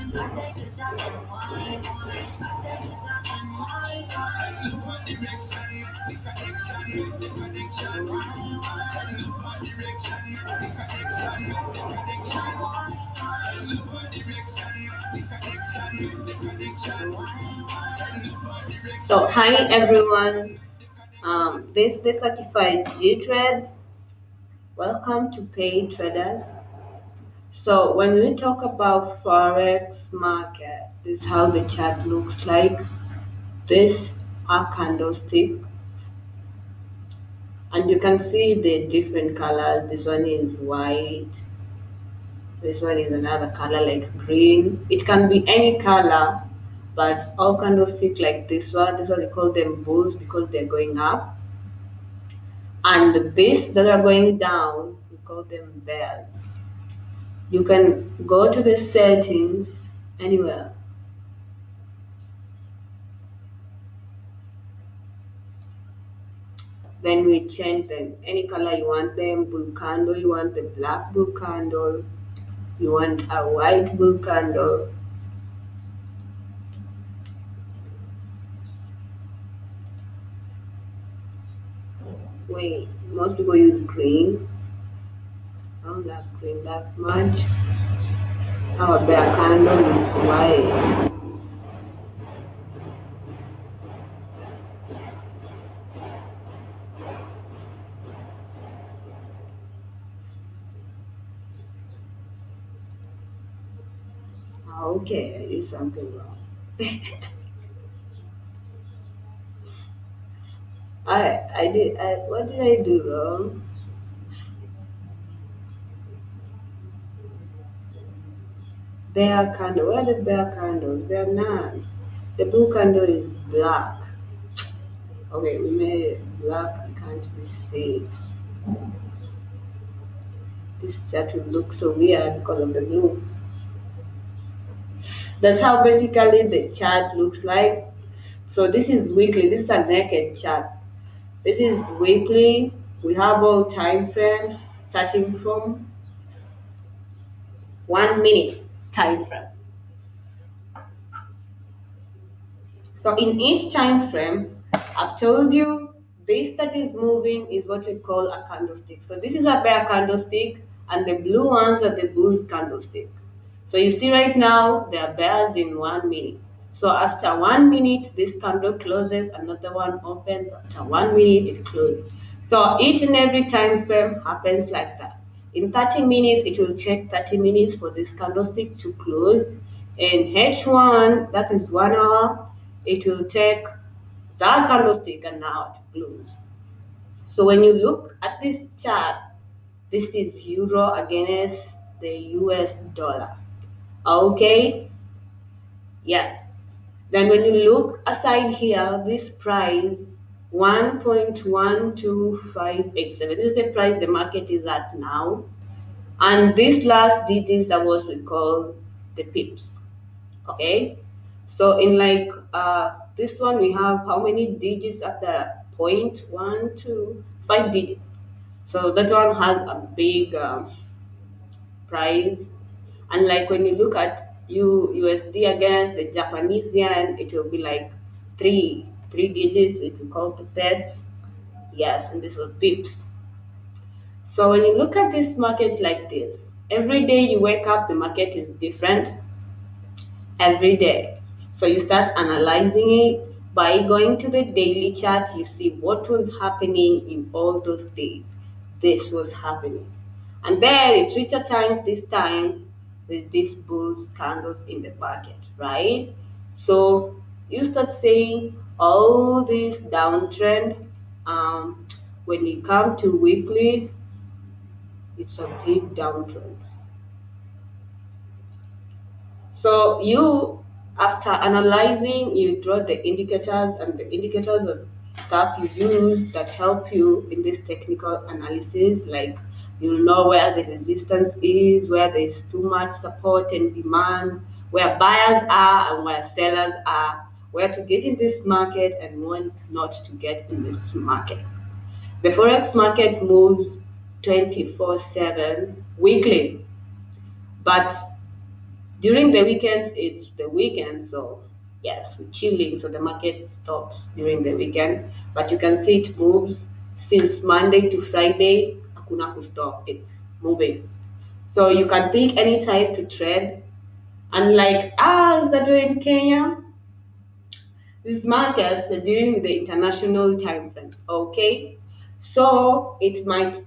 So, hi everyone. This the certified G trades. Welcome to Pay Traders. So, when we talk about Forex market, this is how the chart looks like. This are candlestick, and you can see the different colors. This one is white. This one is another color like green. It can be any color, but all candlestick like this one. This one we call them bulls because they're going up. And these that are going down, we call them bears. You can go to the settings anywhere. Then we change them. Any color you want them, blue candle, you want the black blue candle, you want a white blue candle. Wait, most people use green. I don't like green that much. Our bear candle is white. Okay, I did something wrong. What did I do wrong? Bear candle. Where are the bear candles? There are none. The blue candle is black. Okay, we made it black. I can't be seen. This chart will look so weird because of the blue. That's how basically the chart looks like. So this is weekly. This is a naked chart. This is weekly. We have all time frames starting from 1 minute time frame. So in each time frame, I've told you this that is moving is what we call a candlestick. So this is a bear candlestick, and the blue ones are the bulls candlestick. So you see right now there are bears in 1 minute. So after 1 minute, this candle closes, another one opens. After 1 minute, it closes. So each and every time frame happens like that. In 30 minutes, it will take 30 minutes for this candlestick to close. In H1, that is 1 hour, it will take that candlestick an hour to close. So when you look at this chart, this is euro against the US dollar. Okay? Yes. Then when you look aside here, this price 1.12587. This is the price the market is at now. And this last digits are what we call the pips. Okay? So in like this one we have how many digits at the point? 1, 2, 5 digits. So that one has a big price. And like when you look at USD again, the Japanese yen, it will be like three digits, which we call the pets. Yes, and this was pips. So when you look at this market like this, every day you wake up, the market is different every day. So you start analyzing it by going to the daily chart. You see what was happening in all those days. This was happening. And then it reached a time this time with these bulls candles in the market, right? So you start saying all this downtrend. When you come to weekly, it's a big downtrend. So you, after analyzing, you draw the indicators, and the indicators are stuff you use that help you in this technical analysis. Like you'll know where the resistance is, where there's too much support and demand, where buyers are and where sellers are, where to get in this market and when not to get in this market. The forex market moves 24/7 weekly, but During the weekends, it's the weekend, so yes, we're chilling, so the market stops during the weekend. But you can see it moves since Monday to Friday. Hakuna ku stop, it's moving. So you can pick any time to trade. Unlike us that we're in Kenya, these markets are during the international time frames. Okay, so it might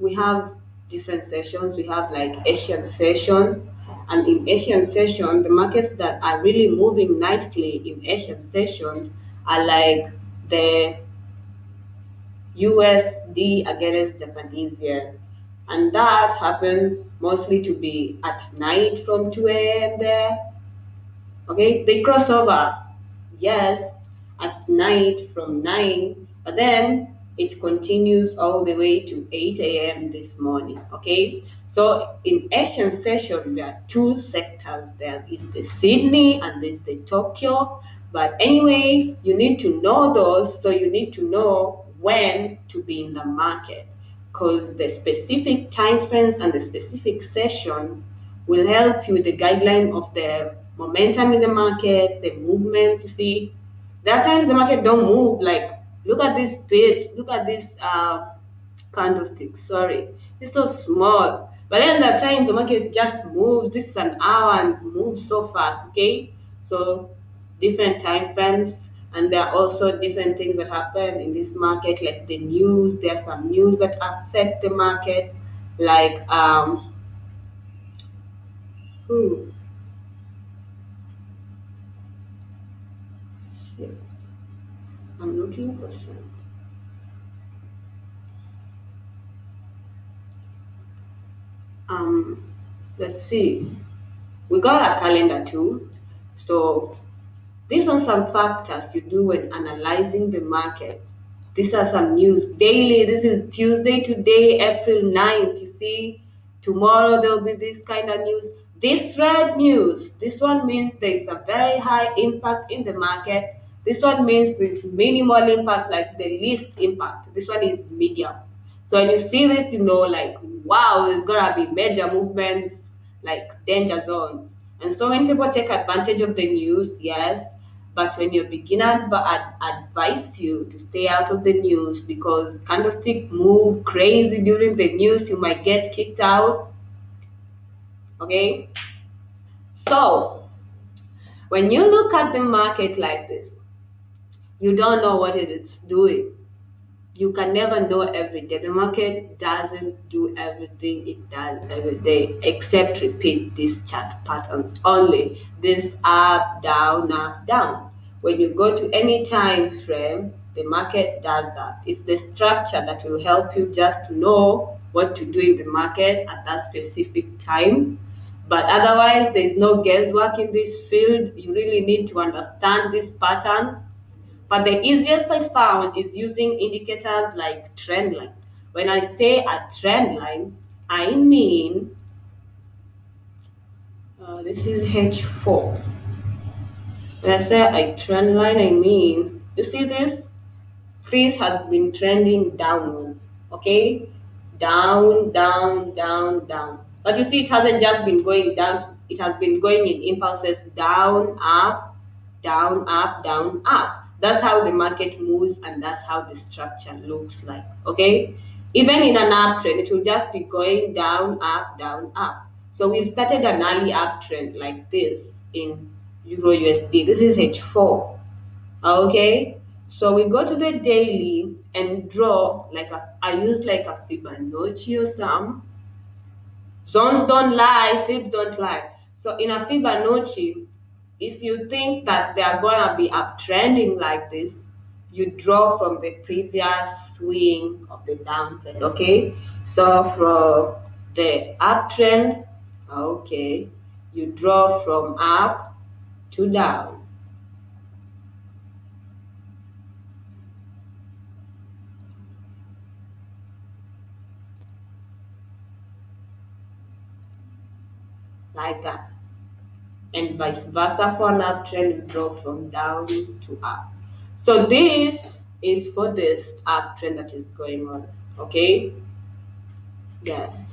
we have different sessions. We have like Asian session, and in Asian session, the markets that are really moving nicely in Asian session are like the USD against Japanese yen, and that happens mostly to be at night from 2 a.m. there. Okay, they cross over, yes, at night from 9, but then it continues all the way to 8 a.m. this morning. Okay, so in Asian session, there are two sectors. There is the Sydney and there's the Tokyo. But anyway, you need to know those, so you need to know when to be in the market, because the specific time frames and the specific session will help you with the guideline of the momentum in the market, the movements. You see, there are times the market don't move. Like, look at this page, look at this candlestick. Sorry, it's so small. But then that time the market just moves. This is an hour and moves so fast. Okay, so different time frames, and there are also different things that happen in this market, like the news. There are some news that affect the market, like ooh, shit, I'm looking for some. Um, let's see. We got a calendar too. So these are some factors you do when analyzing the market. These are some news daily. This is Tuesday today, April 9th. You see, tomorrow there'll be this kind of news. This red news, this one means there is a very high impact in the market. This one means there's minimal impact, like the least impact. This one is medium. So when you see this, you know, like, wow, there's gonna be major movements, like danger zones. And so many people take advantage of the news, yes. But when you're beginner, but I'd advise you to stay out of the news, because candlestick move crazy during the news. You might get kicked out. Okay. So when you look at the market like this, you don't know what it is doing. You can never know every day. The market doesn't do everything it does every day, except repeat these chart patterns only. This up, down, up, down. When you go to any time frame, the market does that. It's the structure that will help you just to know what to do in the market at that specific time. But otherwise, there is no guesswork in this field. You really need to understand these patterns, but the easiest I found is using indicators like trend line. When I say a trend line, I mean this is H4. When I say a trend line, I mean, you see this? This has been trending downwards, okay? Down, down, down, down. But you see, it hasn't just been going down, it has been going in impulses down, up, down, up, down, up. That's how the market moves, and that's how the structure looks like, okay? Even in an uptrend, it will just be going down, up, down, up. So we've started an early uptrend like this in Euro USD. This is H4. Okay, so we go to the daily and draw like I use like a Fibonacci or some. Zones don't lie, fibs don't lie. So in a Fibonacci, if you think that they are gonna be uptrending like this, you draw from the previous swing of the downtrend. Okay, so from the uptrend, okay, you draw from up to down, like that. And vice versa for an uptrend, we draw from down to up. So this is for this uptrend that is going on. Okay? Yes.